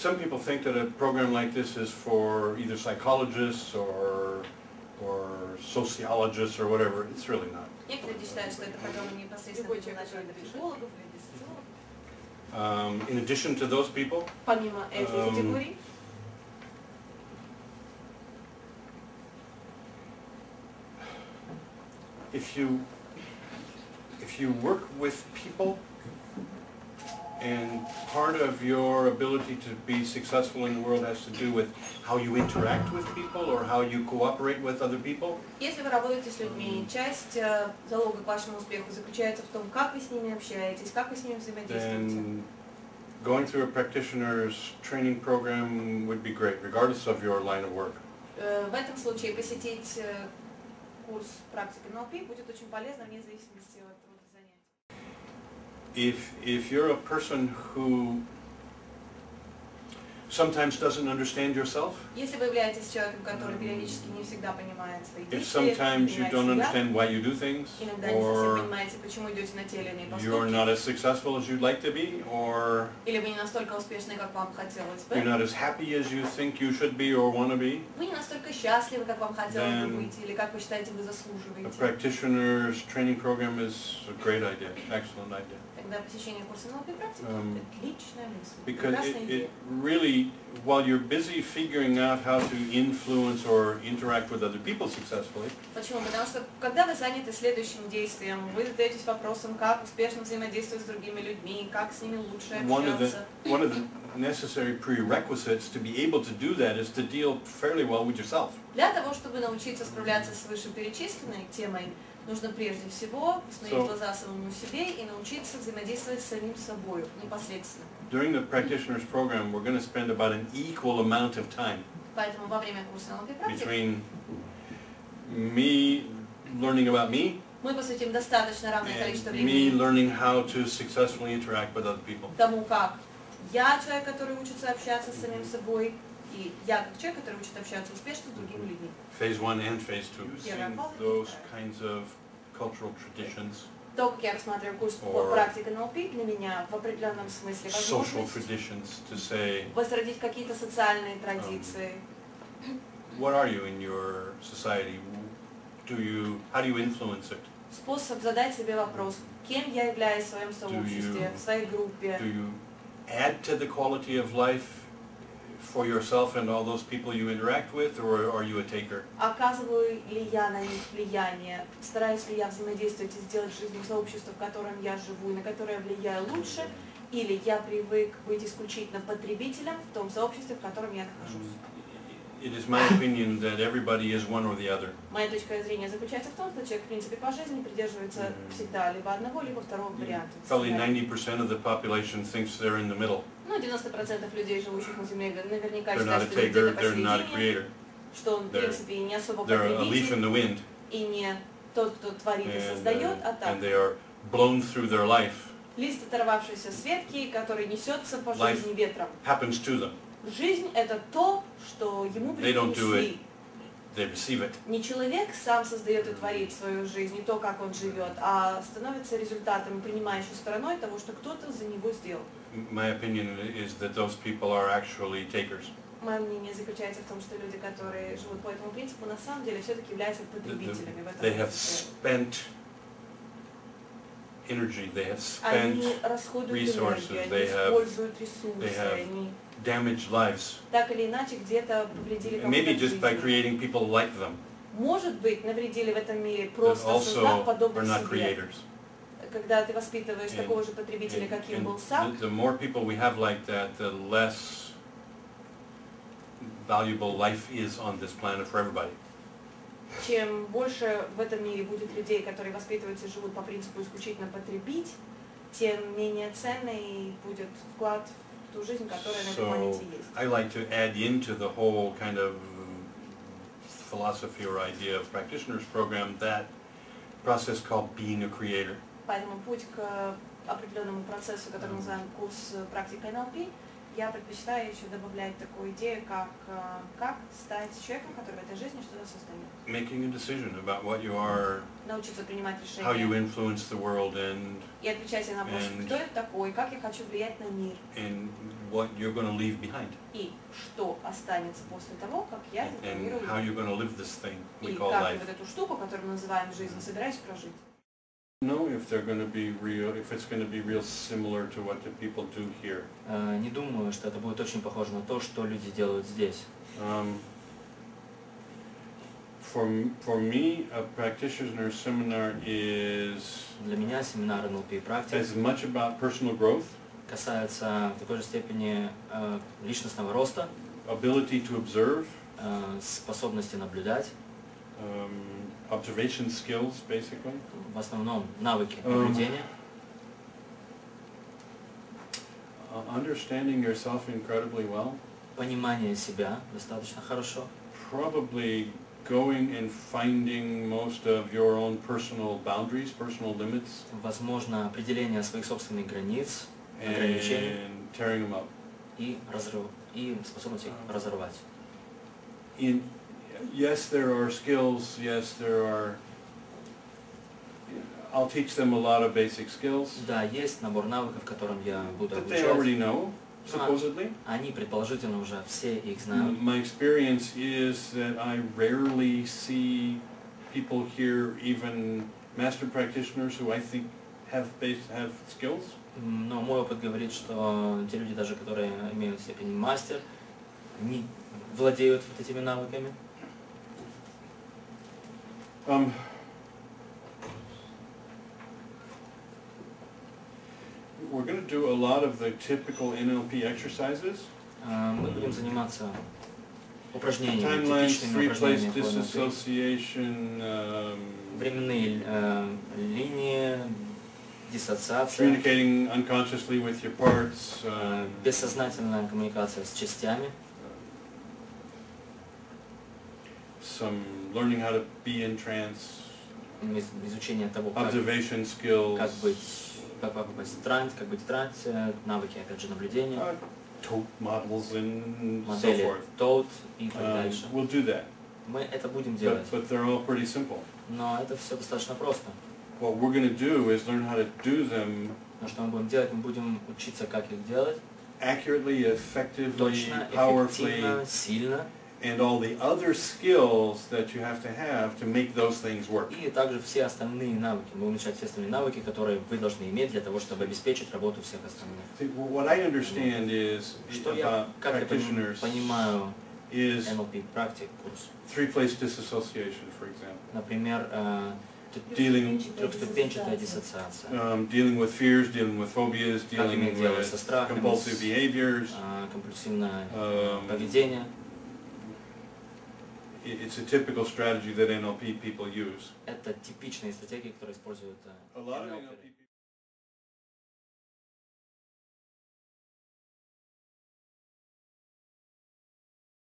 some people think that a program like this is for either psychologists or sociologists or whatever. It's really not. Некоторые считают, что эта программа непосредственно предназначена для психологов или для социологов. In addition to those people, Помимо этой категории, if you work with people and part of your ability to be successful in the world has to do with how you interact with people or how you cooperate with other people. Если вы работаете с людьми, часть залога к вашему успеху заключается в том, как вы с ними общаетесь, как вы с ними взаимодействуете. Then going through a practitioner's training program would be great, regardless of your line of work. В этом случае посетить курс практики НЛП будет очень полезно вне зависимости от рода занятий. If you're a person who sometimes doesn't understand yourself, если вы являетесь человеком, который периодически не всегда понимает свои if действия, sometimes you don't understand why you do things, иногда не совсем понимаете, почему идете на те или иные you're not as successful as you'd like to be, or или вы не настолько успешны, как вам хотелось бы, you're not as happy as you think you should be or want to be, вы не настолько счастливы, как вам хотелось бы быть, или как вы считаете, вы a заслуживаете. practitioner's training program is a great idea, excellent idea. Тогда посещение курса НЛП-Практик – отличная мысль, Because прекрасная идея. it really, while you're busy figuring out how to influence or interact with other people successfully, Почему? Потому что, когда вы заняты следующим действием, вы задаетесь вопросом, как успешно взаимодействовать с другими людьми, как с ними лучше общаться. one of the necessary prerequisites to be able to do that is to deal fairly well with yourself. Для того, чтобы научиться справляться с вышеперечисленной темой, нужно прежде всего посмотреть в глаза самому себе и научиться взаимодействовать с самим собой непосредственно. During the practitioner's program, we're going to spend about an equal amount of time Поэтому во время курса НЛП-Практик between me learning about me мы посвятим достаточно равное количество and me времени learning how to successfully interact with other people. тому, как я человек, который учится общаться с самим собой, и я как человек, который учит общаться успешно с другими людьми. Phase 1 and Phase 2. Using those kinds of cultural traditions, То, как я рассматриваю курс по практике НЛП, для меня в определенном смысле social возможность traditions, to say, возродить какие-то социальные традиции. what are you in your society? How do you influence it? Способ задать себе вопрос, кем я являюсь в своем сообществе, в своей группе. Do you add to the quality of life for yourself and all those people you interact with, or are you a taker? Оказываю ли я на них влияние? Стараюсь ли я взаимодействовать и сделать жизнь сообщества, в котором я живу и на которое влияю лучше? Или я привык быть исключительно потребителем в том сообществе, в котором я нахожусь? It is my opinion that everybody is one or the other. Моя точка зрения заключается в том, что человек, в принципе, по жизни придерживается всегда либо одного, либо второго варианта. Probably 90% of the population thinks they're in the middle. Ну, 90% людей, живущих на Земле, наверняка They're not a считают, что taker, где-то they're not a посередине, creator. что он, в принципе, не особо They're a leaf in потребитель the wind. и не тот, кто творит и And, создает, а так. and they are blown through their life. Лист оторвавшийся с ветки, который несется по Life жизни ветром. happens to them. Жизнь – это то, что ему They don't do принесли. it, they receive it. Не человек сам создает и творит свою жизнь, не то, как он живет, а становится результатом, принимающей стороной того, что кто-то за него сделал. My opinion is that those people are actually takers. Мое мнение заключается в том, что люди, которые живут по этому принципу, на самом деле все-таки являются потребителями в этом They have смысле. spent energy, they have spent Они расходуют resources, энергию, они they have используют ресурсы, have они damaged lives. так или иначе где-то повредили кому-то Maybe just by жизнь. creating people like them, Может быть, навредили в этом мире, that просто создав also are подобных not себе. creators. Когда ты воспитываешь And- такого же потребителя, каким был сам, The more people we have like that, the less valuable life is on this planet for everybody. чем больше в этом мире будет людей, которые воспитываются и живут по принципу исключительно потребить, тем менее ценный будет вклад в ту жизнь, которая на этой So планете есть. I like to add into the whole kind of philosophy or idea of practitioners program that process called being a creator. Поэтому путь к определенному процессу, который мы называем курс практика НЛП, я предпочитаю еще добавлять такую идею, как стать человеком, который в этой жизни что-то создает. Making a decision about what you are, Научиться принимать how you решения influence the world, и отвечать на вопрос, кто я такой, как я хочу влиять на мир, and what you're going to leave behind, и что останется после того, как я из этого мира and how уйду. you're going to live this thing we И call как я life. вот эту штуку, которую мы называем жизнь, собираюсь прожить. Know if they're going to be real, if it's going to be real similar to what the people do here. Не думаю, что это будет очень похоже на то, что люди делают здесь. For me, a practitioner seminar is Для меня семинар НЛП Практик as much about personal growth, касается в такой же степени личностного роста, ability to observe, способности наблюдать, observation skills, basically. в основном навыки наблюдения, Understanding yourself incredibly well. понимание себя достаточно хорошо, Probably going and finding most of your own personal boundaries, personal limits, возможно, определение своих собственных границ, ограничений and tearing them up. и способность их разорвать. Yes, there are skills. Yes, there are. I'll teach them a lot of basic skills Да, есть набор навыков, которым я буду that they already обучать. know, supposedly. Они предположительно уже все их знают. My experience is that I rarely see people here, even master practitioners, who I think have skills. Но мой опыт говорит, что те люди, даже которые имеют степень мастер, не владеют вот этими навыками. We're going to do a lot of the typical NLP exercises. Мы будем заниматься упражнениями, Timelines, типичными three-place упражнениями по НЛП. disassociation, Временные линии, диссоциация, communicating unconsciously with your parts, бессознательная коммуникация с частями, some learning how to be in trance, изучение того, observation skills, как попасть в транс, как быть в трансе, навыки, опять же, наблюдения, tote models and so модели forth. тот и так дальше. We'll do that, Мы это будем делать, but they're all pretty simple. но это все достаточно просто. What we're going to do is learn how to do them Но что мы будем делать? Мы будем учиться, как их делать, accurately, effectively, точно, powerfully, эффективно, сильно, and all the other skills that you have to make those things work. и также все остальные навыки. Мы будем изучать все остальные навыки, которые вы должны иметь для того, чтобы обеспечить работу всех остальных. See, what I understand is Что я, about как я practitioners понимаю is НЛП Практик курс. three-place disassociation, for example. Например, Dealing, трехступенчатая диссоциация, dealing with fears, dealing with phobias, как dealing иметь дело со with страхами, compulsive behaviors. компульсивное поведение. It's a typical strategy that NLP people use. Это типичные стратегии, которые используют A lot of NLP. NLP